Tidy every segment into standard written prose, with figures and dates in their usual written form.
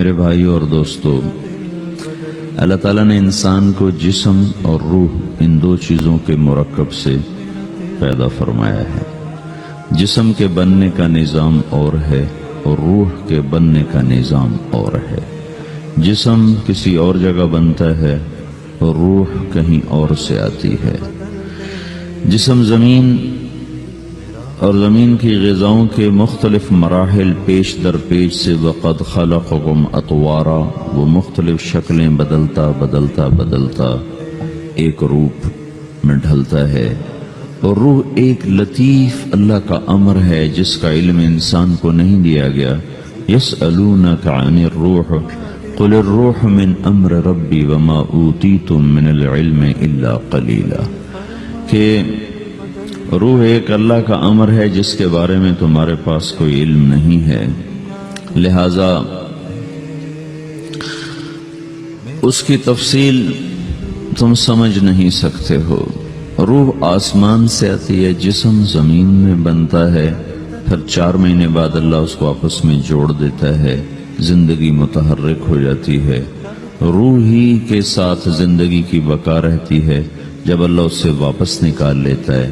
میرے بھائیوں اور دوستو، اللہ تعالیٰ نے انسان کو جسم اور روح ان دو چیزوں کے مرکب سے پیدا فرمایا ہے۔ جسم کے بننے کا نظام اور ہے اور روح کے بننے کا نظام اور ہے۔ جسم کسی اور جگہ بنتا ہے اور روح کہیں اور سے آتی ہے۔ جسم زمین اور زمین کی غذاؤں کے مختلف مراحل پیش در پیش سے وقد خلقکم اطوارا، وہ مختلف شکلیں بدلتا بدلتا بدلتا ایک روپ میں ڈھلتا ہے، اور روح ایک لطیف اللہ کا امر ہے جس کا علم انسان کو نہیں دیا گیا۔ یسألونک عن الروح قل الروح من امر ربی وما اوتیتم من العلم الا قلیلا، کہ روح ایک اللہ کا امر ہے جس کے بارے میں تمہارے پاس کوئی علم نہیں ہے، لہذا اس کی تفصیل تم سمجھ نہیں سکتے ہو۔ روح آسمان سے آتی ہے، جسم زمین میں بنتا ہے، پھر 4 مہینے بعد اللہ اس کو آپس میں جوڑ دیتا ہے، زندگی متحرک ہو جاتی ہے۔ روح ہی کے ساتھ زندگی کی بقا رہتی ہے۔ جب اللہ اس سے واپس نکال لیتا ہے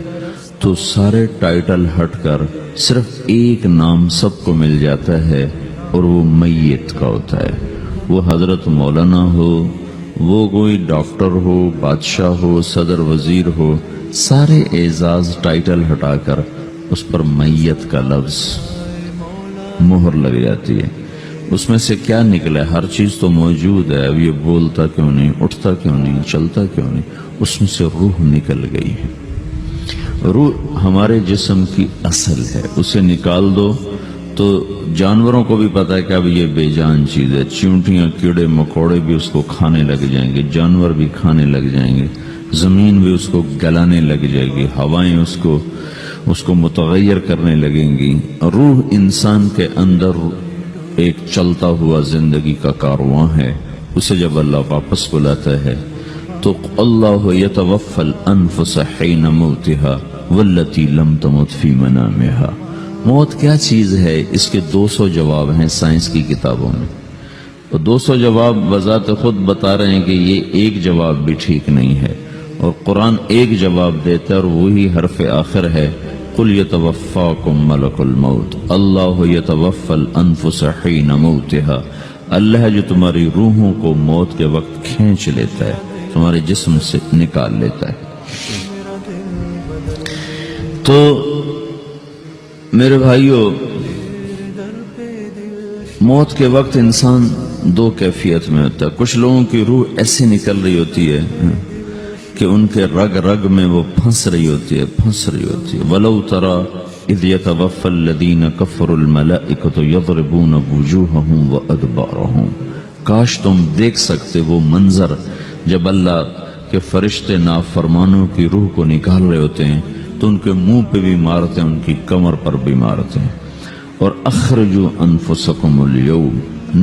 تو سارے ٹائٹل ہٹ کر صرف ایک نام سب کو مل جاتا ہے، اور وہ میت کا ہوتا ہے۔ وہ حضرت مولانا ہو، وہ کوئی ڈاکٹر ہو، بادشاہ ہو، صدر وزیر ہو، سارے اعزاز ٹائٹل ہٹا کر اس پر میت کا لفظ مہر لگ جاتی ہے۔ اس میں سے کیا نکلا ہے؟ ہر چیز تو موجود ہے، اب یہ بولتا کیوں نہیں، اٹھتا کیوں نہیں، چلتا کیوں نہیں؟ اس میں سے روح نکل گئی ہے۔ روح ہمارے جسم کی اصل ہے، اسے نکال دو تو جانوروں کو بھی پتا ہے کہ اب یہ بے جان چیز ہے، چیونٹیاں کیڑے مکوڑے بھی اس کو کھانے لگ جائیں گے، جانور بھی کھانے لگ جائیں گے، زمین بھی اس کو گلانے لگ جائے گی، ہوائیں اس کو متغیر کرنے لگیں گی۔ روح انسان کے اندر ایک چلتا ہوا زندگی کا کارواں ہے۔ اسے جب اللہ واپس بلاتا ہے تو اللہ یتوفی الانفس حین موتها والتی لم تمت فی منامها۔ موت کیا چیز ہے؟ اس کے 200 جواب ہیں سائنس کی کتابوں میں، اور 200 جواب بذات خود بتا رہے ہیں کہ یہ ایک جواب بھی ٹھیک نہیں ہے، اور قرآن ایک جواب دیتا ہے اور وہی حرف آخر ہے، قل یتوفاکم ملک الموت اللہ یتوفی الانفس حین موتها۔ اللہ ہے جو تمہاری روحوں کو موت کے وقت کھینچ لیتا ہے، تمہارے جسم سے نکال لیتا ہے۔ تو میرے بھائیوں، موت کے وقت انسان 2 کیفیت میں ہوتا ہے۔ کچھ لوگوں کی روح ایسے نکل رہی ہوتی ہے کہ ان کے رگ رگ میں وہ پھنس رہی ہوتی ہے۔ وَلَوْ تَرَى اِذْ يَتَوَفَّى الَّذِينَ كَفَرُوا الْمَلَائِكَةُ يَضْرِبُونَ وُجُوهَهُمْ وَأَدْبَارَهُمْ۔ کاش تم دیکھ سکتے وہ منظر جب اللہ کے فرشتے نافرمانوں کی روح کو نکال رہے ہوتے ہیں تو ان کے منہ پہ بھی مارتے ہیں، ان کی کمر پر بھی مارتے ہیں۔ اور اخرجوا انفسکم اليوم،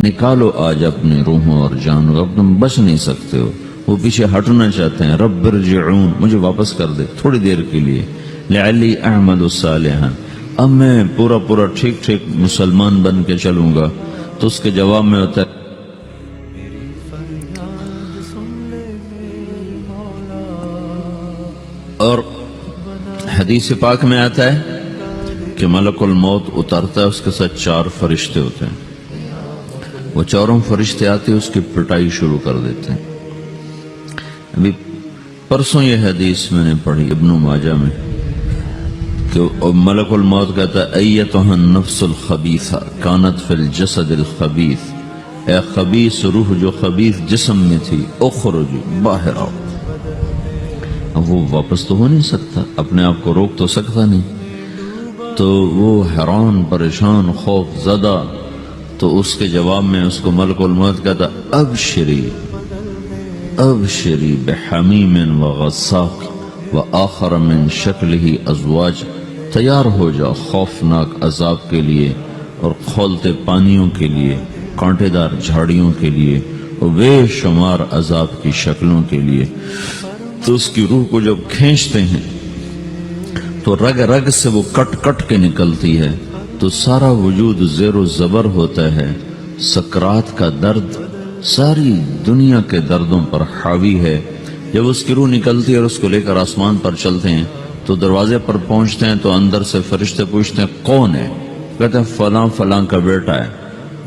نکالو آج اپنی روحوں اور جانوں، اب تم بچ نہیں سکتے ہو۔ وہ پیچھے ہٹنا چاہتے ہیں، رب ارجعون، مجھے واپس کر دے تھوڑی دیر کے لیے، لعلی اعمل صالحا، اب میں پورا ٹھیک مسلمان بن کے چلوں گا۔ تو اس کے جواب میں ہوتا ہے اور حدیث پاک میں آتا ہے کہ ملک الموت اترتا ہے، اس کے ساتھ 4 فرشتے ہوتے ہیں۔ وہ 4 فرشتے آتے اس کی پٹائی شروع کر دیتے ہیں۔ ابھی پرسوں یہ حدیث میں نے پڑھی ابن ماجہ میں کہ ملک الموت کہتا ہے ایتھا النفس الخبیثہ کانت فی الجسد الخبیث، اے خبیث روح جو خبیث جسم میں تھی، اخرج، باہر آؤ۔ اب وہ واپس تو ہو نہیں سکتا، اپنے آپ کو روک تو سکتا نہیں، تو وہ حیران پریشان خوف زدہ، تو اس کے جواب میں اس کو ملک الموت کہتا ابشری بحمیم وغساق وآخر من شکلہ ازواج، تیار ہو جا خوفناک عذاب کے لیے اور کھولتے پانیوں کے لیے، کانٹے دار جھاڑیوں کے لیے، اور بے شمار عذاب کی شکلوں کے لیے۔ تو اس کی روح کو جب کھینچتے ہیں تو رگ رگ سے وہ کٹ کٹ کے نکلتی ہے، تو سارا وجود زیر و زبر ہوتا ہے، سکرات کا درد ساری دنیا کے دردوں پر حاوی ہے۔ جب اس کی روح نکلتی ہے اور اس کو لے کر آسمان پر چلتے ہیں تو دروازے پر پہنچتے ہیں تو اندر سے فرشتے پوچھتے ہیں کون ہے؟ کہتے ہیں فلاں فلاں کا بیٹا ہے۔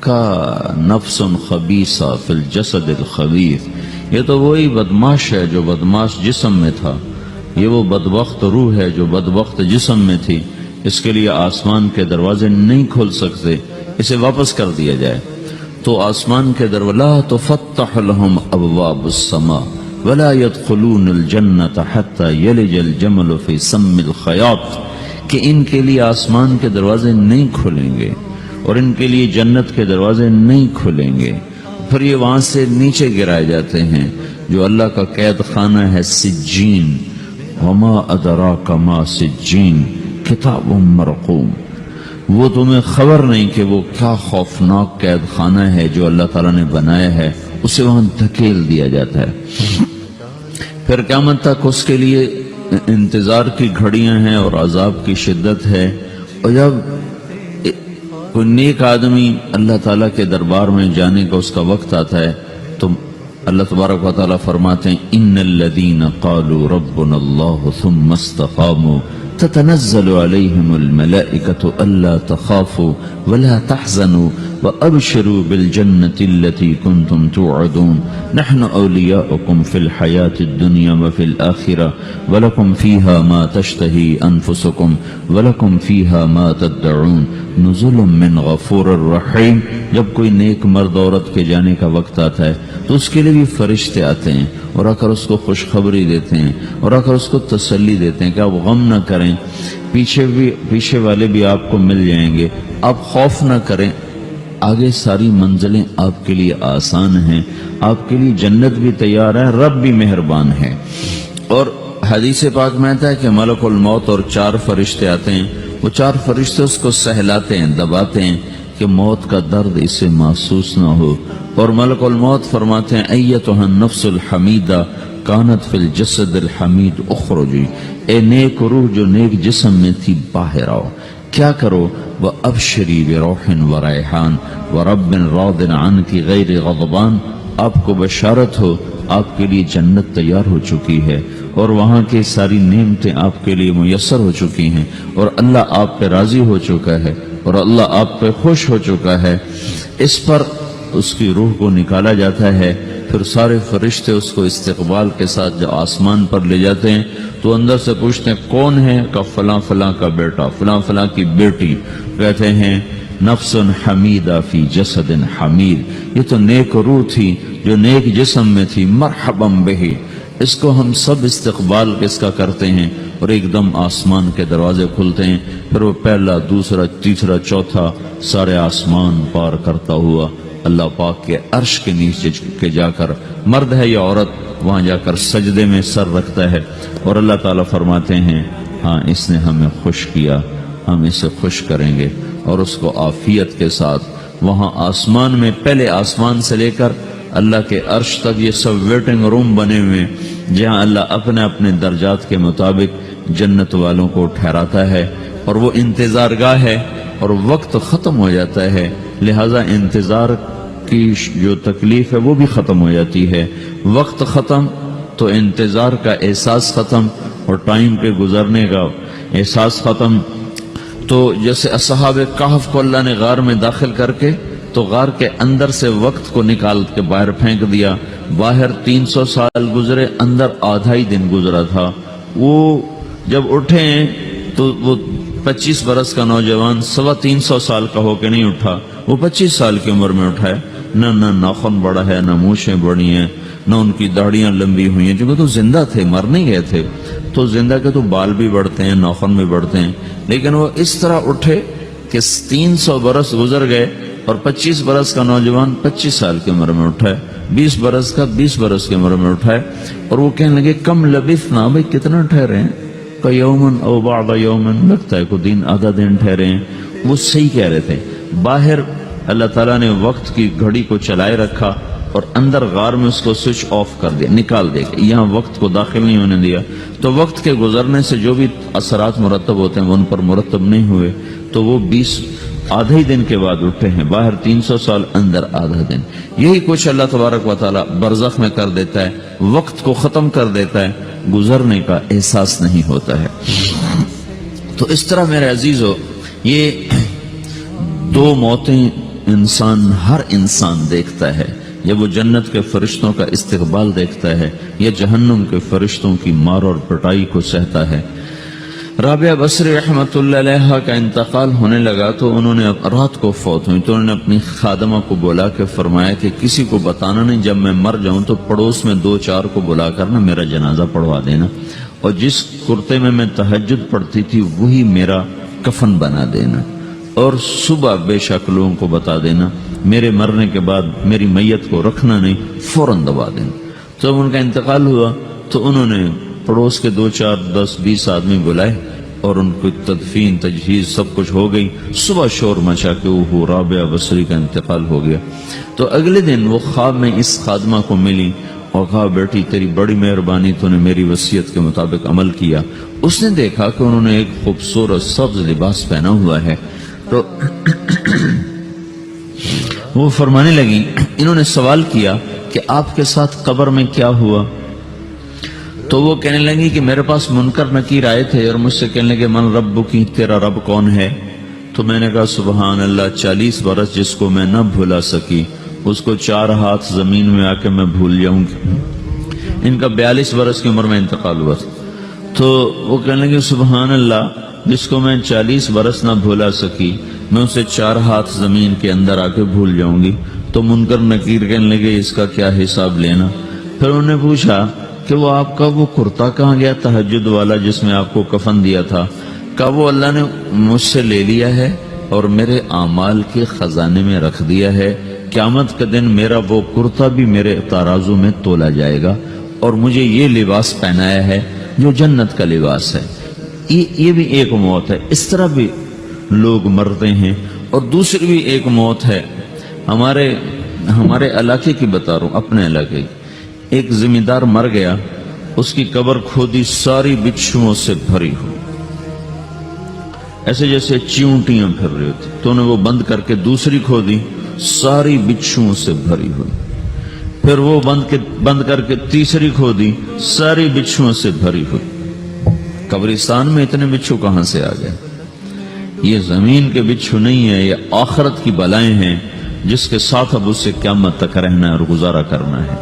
کا نفس خبیثہ فی الجسد الخبیث، یہ تو وہی بدماش ہے جو بدماش جسم میں تھا، یہ وہ بدبخت روح ہے جو بدبخت جسم میں تھی، اس کے لیے آسمان کے دروازے نہیں کھول سکتے، اسے واپس کر دیا جائے۔ تو آسمان کے دروازے لا تفتح لهم ابواب السماء ولا يدخلون الجنة حتى يلج الجمل في سم الخياط، کہ ان کے لیے آسمان کے دروازے نہیں کھلیں گے اور ان کے لیے جنت کے دروازے نہیں کھلیں گے، پھر یہ وہاں سے نیچے گرائے جاتے ہیں جو اللہ کا قید خانہ ہے سجین۔ وما ادراک ما سجین کتاب مرقوم، وہ تمہیں خبر نہیں کہ وہ کیا خوفناک قید خانہ ہے جو اللہ تعالیٰ نے بنایا ہے، اسے وہاں دھکیل دیا جاتا ہے۔ پھر قیامت تک اس کے لیے انتظار کی گھڑیاں ہیں اور عذاب کی شدت ہے۔ اور جب کوئی نیک آدمی اللہ تعالیٰ کے دربار میں جانے کا اس کا وقت آتا ہے تو اللہ تبارک و تعالیٰ فرماتے ہیں ان الذین قالوا ربنا اللہ ثم استقاموا تتنزل علیہم الملائکۃ الا تخافوا ولا تحزنوا وابشروا بالجنة التي كنتم توعدون نحن اولیاؤکم فی الحیاة الدنیا وفی الآخرہ ولکم فیہا ما تشتہی انفسکم ولکم فیہا ما تدعون نزل من غفور الرحیم۔ جب کوئی نیک مرد عورت کے جانے کا وقت آتا ہے تو اس کے لیے بھی فرشتے آتے ہیں اور آ کر اس کو خوشخبری دیتے ہیں اور آ کر اس کو تسلی دیتے ہیں کہ آپ غم نہ کریں، پیچھے والے بھی آپ کو مل جائیں گے، آپ خوف نہ کریں، آگے ساری منزلیں آپ کے لیے آسان ہیں، آپ کے لیے جنت بھی تیار ہے، رب بھی مہربان ہے۔ اور حدیث پاک میں آتا ہے کہ ملک الموت اور 4 فرشتے آتے ہیں، وہ 4 فرشتے اس کو سہلاتے ہیں، دباتے ہیں کہ موت کا درد اسے محسوس نہ ہو۔ اور ملک الموت فرماتے ہیں ایتھا النفس الحمیدہ کانت فی الجسد الحمید اخرجی، اے نیک روح جو نیک جسم میں تھی باہر آؤ، کیا کرو؟ وَأَبْشِرِي بِرَوْحٍ وَرَيْحَانٍ وَرَبٍّ رَاضٍ عَنْكِ غَيْرِ غَضْبَانٍ، آپ کو بشارت ہو آپ کے لیے جنت تیار ہو چکی ہے اور وہاں کی ساری نعمتیں آپ کے لیے میسر ہو چکی ہیں اور اللہ آپ پہ راضی ہو چکا ہے اور اللہ آپ پہ خوش ہو چکا ہے۔ اس پر اس کی روح کو نکالا جاتا ہے، پھر سارے فرشتے اس کو استقبال کے ساتھ جب آسمان پر لے جاتے ہیں تو اندر سے پوچھتے ہیں کون ہے؟ کہ فلاں فلاں کا بیٹا، فلاں فلاں کی بیٹی۔ کہتے ہیں نفس حمیدہ فی جسد حمید، یہ تو نیک روح تھی جو نیک جسم میں تھی، مرحبا بہ، اس کو ہم سب استقبال کس کا کرتے ہیں اور ایک دم آسمان کے دروازے کھلتے ہیں، پھر وہ پہلا دوسرا تیسرا چوتھا سارے آسمان پار کرتا ہوا اللہ پاک کے عرش کے نیچے کے جا کر، مرد ہے یا عورت، وہاں جا کر سجدے میں سر رکھتا ہے اور اللہ تعالیٰ فرماتے ہیں ہاں اس نے ہمیں خوش کیا، ہم اسے خوش کریں گے اور اس کو عافیت کے ساتھ وہاں آسمان میں، پہلے آسمان سے لے کر اللہ کے عرش تک یہ سب ویٹنگ روم بنے ہوئے جہاں اللہ اپنے اپنے درجات کے مطابق جنت والوں کو ٹھہراتا ہے اور وہ انتظار گاہ ہے اور وقت ختم ہو جاتا ہے، لہذا انتظار کی جو تکلیف ہے وہ بھی ختم ہو جاتی ہے۔ وقت ختم تو انتظار کا احساس ختم اور ٹائم کے گزرنے کا احساس ختم۔ تو جیسے اصحاب کہف کو اللہ نے غار میں داخل کر کے تو غار کے اندر سے وقت کو نکال کے باہر پھینک دیا، باہر 300 سال گزرے، اندر آدھا ہی دن گزرا تھا۔ وہ جب اٹھے ہیں تو وہ 25 برس کا نوجوان 325 سال کا ہو کے نہیں اٹھا، وہ 25 سال کی عمر میں اٹھا ہے، نہ ناخن بڑا ہے، نہ مونچھیں بڑی ہیں، نہ ان کی داڑیاں لمبی ہوئی ہیں، کیونکہ تو زندہ تھے، مر نہیں گئے تھے، تو زندہ کے تو بال بھی بڑھتے ہیں، ناخن بھی بڑھتے ہیں، لیکن وہ اس طرح اٹھے کہ 300 برس گزر گئے اور 25 برس کا نوجوان 25 سال کی عمر میں اٹھا ہے، 20 برس کا 20 برس کی عمر میں اٹھا ہے، اور وہ کہنے لگے کم لبثنا، بھائی کتنا ٹھہرے ہیں؟ کہ یومن او بعد یومن، لگتا ہے کوئی دن آدھا دن ٹھہرے ہیں۔ وہ صحیح کہہ رہے تھے، باہر اللہ تعالیٰ نے وقت کی گھڑی کو چلائے رکھا اور اندر غار میں اس کو سوئچ آف کر دیا، نکال دیا، یہاں وقت کو داخل نہیں ہونے دیا، تو وقت کے گزرنے سے جو بھی اثرات مرتب ہوتے ہیں وہ ان پر مرتب نہیں ہوئے، تو وہ آدھے ہی دن کے بعد اٹھے ہیں، باہر 300 سال، اندر آدھا دن. یہی کچھ اللہ تبارک و تعالی برزخ میں کر دیتا ہے، وقت کو ختم کر دیتا ہے، گزرنے کا احساس نہیں ہوتا ہے. تو اس طرح میرے عزیزو، یہ دو موتیں ہر انسان دیکھتا ہے. جب وہ جنت کے فرشتوں کا استقبال دیکھتا ہے یا جہنم کے فرشتوں کی مار اور پٹائی کو سہتا ہے. رابعہ بصری رحمت اللہ علیہ کا انتقال ہونے لگا تو انہوں نے رات کو فوت ہوئی، تو انہوں نے اپنی خادمہ کو بلا کے فرمایا کہ کسی کو بتانا نہیں، جب میں مر جاؤں تو پڑوس میں 2-4 کو بلا کر نا میرا جنازہ پڑھوا دینا، اور جس کرتے میں تہجد پڑھتی تھی وہی میرا کفن بنا دینا، اور صبح بے شک لوگوں کو بتا دینا میرے مرنے کے بعد میری میت کو رکھنا نہیں، فوراً دبا دینا. جب ان کا انتقال ہوا تو انہوں نے پڑوس کے 2-4-10-20 آدمی بلائے اور ان کو تدفین تجہیز سب کچھ ہو گئی. صبح شور مچا کہ وہ رابعہ بصری کا انتقال ہو گیا. تو اگلے دن وہ خواب میں اس خادمہ کو ملی اور کہا بیٹی تیری بڑی مہربانی، تو نے میری وصیت کے مطابق عمل کیا. اس نے دیکھا کہ انہوں نے ایک خوبصورت سبز لباس پہنا ہوا ہے. تو وہ فرمانے لگی، انہوں نے سوال کیا کہ آپ کے ساتھ قبر میں کیا ہوا؟ تو وہ کہنے لگی کہ میرے پاس منکر نکیر آئے تھے اور مجھ سے کہنے لگے من رب کی، تیرا رب کون ہے؟ تو میں نے کہا سبحان اللہ، 40 برس جس کو میں نہ بھولا سکی اس کو 4 ہاتھ زمین میں آ کے میں بھول جاؤں گی. ان کا 42 برس کی عمر میں انتقال ہوا تھا. تو وہ کہنے لگے سبحان اللہ، جس کو میں 40 برس نہ بھولا سکی میں اسے 4 ہاتھ زمین کے اندر آ کے بھول جاؤں گی. تو منکر نکیر کہنے لگے اس کا کیا حساب لینا؟ پھر انہوں نے پوچھا کہ وہ آپ کا وہ کرتا کہاں گیا تہجد والا جس میں آپ کو کفن دیا تھا؟ کہا وہ اللہ نے مجھ سے لے لیا ہے اور میرے اعمال کے خزانے میں رکھ دیا ہے. قیامت کے دن میرا وہ کرتا بھی میرے ترازو میں تولا جائے گا اور مجھے یہ لباس پہنایا ہے جو جنت کا لباس ہے. یہ بھی ایک موت ہے. اس طرح بھی لوگ مرتے ہیں. اور دوسری بھی ایک موت ہے. ہمارے علاقے کی بتا رہا ہوں، اپنے علاقے کی. ایک زمیندار مر گیا، اس کی قبر کھودی، ساری بچھوؤں سے بھری ہوئی، ایسے جیسے چیونٹیاں پھر رہی ہوتی. تو انہیں وہ بند کر کے دوسری کھودی، ساری بچھوؤں سے بھری ہوئی. پھر وہ بند کر کے تیسری کھودی، ساری بچھوؤں سے بھری ہوئی. قبرستان میں اتنے بچھو کہاں سے آ گئے؟ یہ زمین کے بچھو نہیں ہے، یہ آخرت کی بلائیں ہیں جس کے ساتھ اب اس سے قیامت تک رہنا ہے اور گزارا کرنا ہے.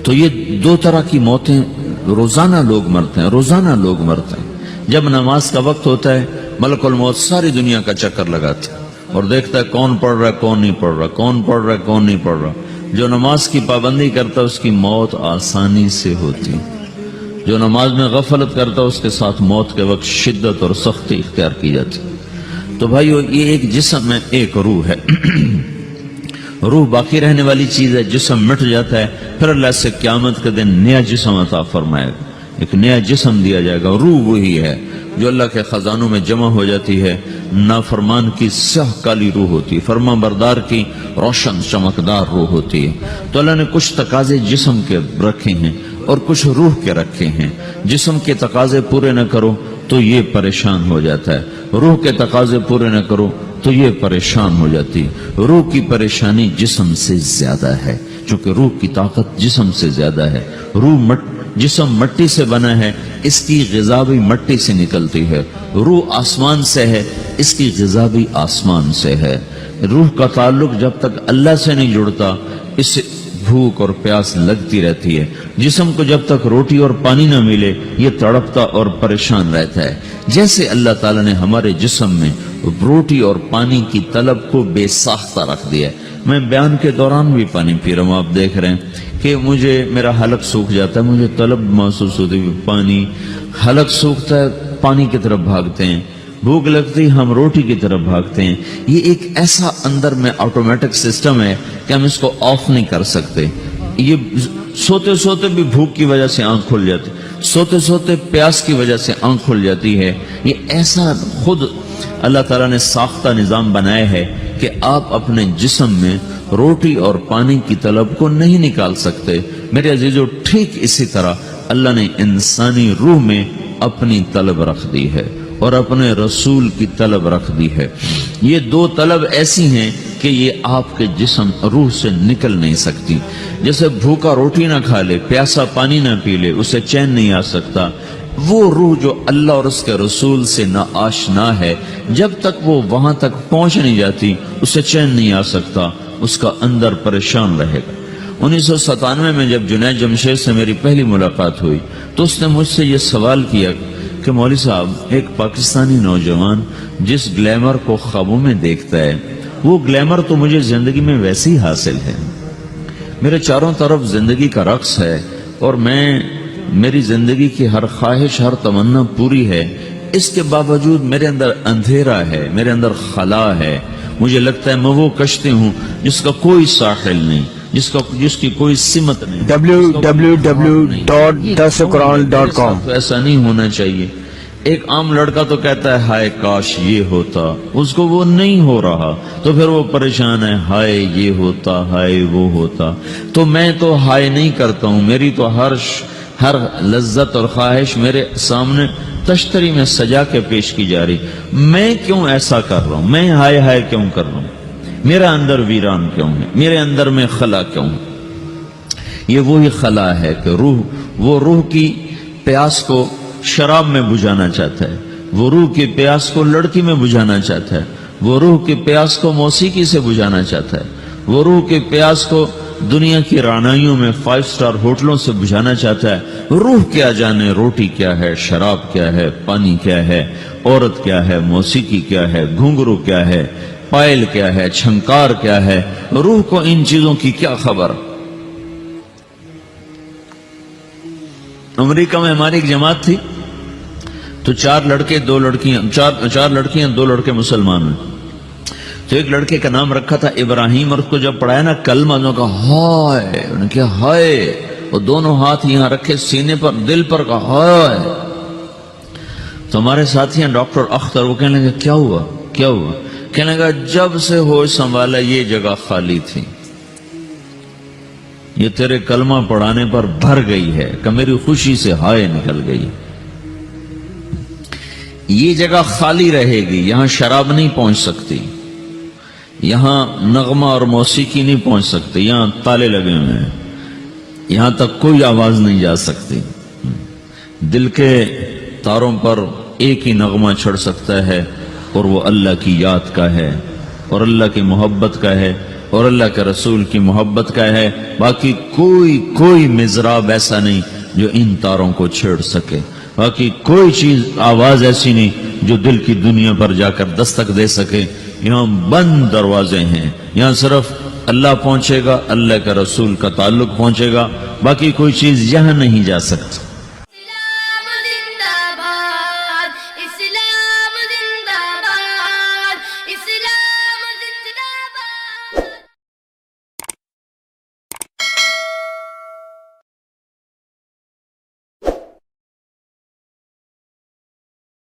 تو یہ 2 طرح کی موتیں روزانہ لوگ مرتے ہیں، روزانہ لوگ مرتے ہیں. جب نماز کا وقت ہوتا ہے ملک الموت ساری دنیا کا چکر لگاتا ہے اور دیکھتا ہے کون پڑھ رہا ہے کون نہیں پڑھ رہا، کون پڑھ رہا ہے کون نہیں پڑھ رہا. جو نماز کی پابندی کرتا ہے اس کی موت آسانی سے ہوتی، جو نماز میں غفلت کرتا ہے اس کے ساتھ موت کے وقت شدت اور سختی اختیار کی جاتی. تو بھائیو، یہ ایک جسم ہے، ایک روح ہے. روح باقی رہنے والی چیز ہے، جسم مٹ جاتا ہے، پھر اللہ سے قیامت کے دن نیا جسم عطا فرمائے گا، ایک نیا جسم دیا جائے گا. روح وہی ہے جو اللہ کے خزانوں میں جمع ہو جاتی ہے. نافرمان کی سیاہ کالی روح ہوتی ہے، فرما بردار کی روشن چمکدار روح ہوتی ہے. تو اللہ نے کچھ تقاضے جسم کے رکھے ہیں اور کچھ روح کے رکھے ہیں. جسم کے تقاضے پورے نہ کرو تو یہ پریشان ہو جاتا ہے، روح کے تقاضے پورے نہ کرو تو یہ پریشان ہو جاتی ہے. روح کی پریشانی جسم سے زیادہ ہے، چونکہ روح کی طاقت جسم سے زیادہ ہے. جسم مٹی سے بنا ہے، اس کی غذا بھی مٹی سے نکلتی ہے. روح آسمان سے ہے، اس کی غذا بھی آسمان سے ہے. روح کا تعلق جب تک اللہ سے نہیں جڑتا اس سے بھوک اور پیاس لگتی رہتی ہے. جسم کو جب تک روٹی اور پانی نہ ملے یہ تڑپتا اور پریشان رہتا ہے. جیسے اللہ تعالیٰ نے ہمارے جسم میں روٹی اور پانی کی طلب کو بے ساختہ رکھ دیا ہے. میں بیان کے دوران بھی پانی پی رہا ہوں، آپ دیکھ رہے ہیں کہ میرا حلق سوکھ جاتا ہے، مجھے طلب محسوس ہوتی ہے پانی. حلق سوکھتا ہے پانی کی طرف بھاگتے ہیں، بھوک لگتی ہم روٹی کی طرف بھاگتے ہیں. یہ ایک ایسا اندر میں آٹومیٹک سسٹم ہے کہ ہم اس کو آف نہیں کر سکتے. یہ سوتے سوتے بھی بھوک کی وجہ سے آنکھ کھل جاتی، سوتے سوتے پیاس کی وجہ سے آنکھ کھل جاتی ہے. یہ ایسا خود اللہ تعالیٰ نے ساختہ نظام بنایا ہے کہ آپ اپنے جسم میں روٹی اور پانی کی طلب کو نہیں نکال سکتے. میرے عزیزو، ٹھیک اسی طرح اللہ نے انسانی روح میں اپنی طلب رکھ دی ہے. اور اپنے رسول کی طلب رکھ دی ہے۔ یہ دو طلب ایسی ہیں کہ یہ آپ کے جسم روح سے نکل نہیں سکتی۔ جیسے بھوکا روٹی نہ کھا لے، پیاسا پانی نہ پی لے، اسے چین نہیں آ سکتا، وہ روح جو اللہ اور اس کے رسول سے نہ آشنا ہے، جب تک وہ وہاں تک پہنچ نہیں جاتی اسے چین نہیں آ سکتا، اس کا اندر پریشان رہے گا۔ 1997 میں جب جنید جمشید سے میری پہلی ملاقات ہوئی تو اس نے مجھ سے یہ سوال کیا کہ مولوی صاحب، ایک پاکستانی نوجوان جس گلیمر کو خوابوں میں دیکھتا ہے، وہ گلیمر تو مجھے زندگی میں ویسے ہی حاصل ہے، میرے چاروں طرف زندگی کا رقص ہے، اور میری زندگی کی ہر خواہش، ہر تمنا پوری ہے، اس کے باوجود میرے اندر اندھیرا ہے، میرے اندر خلا ہے، مجھے لگتا ہے میں وہ کشتی ہوں جس کا کوئی ساحل نہیں، جس کی کوئی سمت نہیں، www.dasquran.com۔ تو ایسا نہیں ہونا چاہیے۔ ایک عام لڑکا تو کہتا ہے ہائے کاش یہ ہوتا، اس کو وہ نہیں ہو رہا تو پھر وہ پریشان ہے، ہائے یہ ہوتا، ہائے وہ ہوتا۔ تو میں تو ہائے نہیں کرتا ہوں، میری تو ہر لذت اور خواہش میرے سامنے تشتری میں سجا کے پیش کی جا رہی، میں کیوں ایسا کر رہا ہوں، میں ہائے ہائے کیوں کر رہا ہوں، میرا اندر ویران کیوں ہے، میرے اندر میں خلا کیوں ہے؟ یہ وہی خلا ہے کہ وہ روح کی پیاس کو شراب میں بجھانا چاہتا ہے، وہ روح کی پیاس کو لڑکی میں بجھانا چاہتا ہے، وہ روح کی پیاس کو موسیقی سے بجھانا چاہتا ہے، وہ روح کی پیاس کو دنیا کی رعنائیوں میں 5 سٹار ہوٹلوں سے بجھانا چاہتا ہے۔ روح کیا جانے روٹی کیا ہے، شراب کیا ہے، پانی کیا ہے، عورت کیا ہے، موسیقی کیا ہے، گھنگرو کیا ہے، پائل کیا ہے، چھنکار کیا ہے، روح کو ان چیزوں کی کیا خبر؟ امریکہ میں ہماری ایک جماعت تھی تو 4 لڑکے 2 لڑکیاں، 4 لڑکیاں 2 لڑکے مسلمان ہیں۔ تو ایک لڑکے کا نام رکھا تھا ابراہیم، اور اس کو جب پڑھایا نا کلمہ، انہوں نے کہا ہائے، انہوں نے کہا ہائے، وہ دونوں ہاتھ یہاں رکھے سینے پر، دل پر، کہا ہائے۔ تو ہمارے ساتھی ہیں ڈاکٹر اختر، وہ کہنے لگے کیا ہوا کیا ہوا؟ کہنے لگا جب سے ہوش سنبھالا یہ جگہ خالی تھی، یہ تیرے کلمہ پڑھانے پر بھر گئی ہے کہ میری خوشی سے ہائے نکل گئی۔ یہ جگہ خالی رہے گی، یہاں شراب نہیں پہنچ سکتی، یہاں نغمہ اور موسیقی نہیں پہنچ سکتی، یہاں تالے لگے ہوئے ہیں، یہاں تک کوئی آواز نہیں جا سکتی۔ دل کے تاروں پر ایک ہی نغمہ چڑھ سکتا ہے، اور وہ اللہ کی یاد کا ہے، اور اللہ کی محبت کا ہے، اور اللہ کے رسول کی محبت کا ہے۔ باقی کوئی مضراب ایسا نہیں جو ان تاروں کو چھیڑ سکے، باقی کوئی چیز، آواز ایسی نہیں جو دل کی دنیا پر جا کر دستک دے سکے۔ یہاں بند دروازے ہیں، یہاں صرف اللہ پہنچے گا، اللہ کے رسول کا تعلق پہنچے گا، باقی کوئی چیز یہاں نہیں جا سکتی۔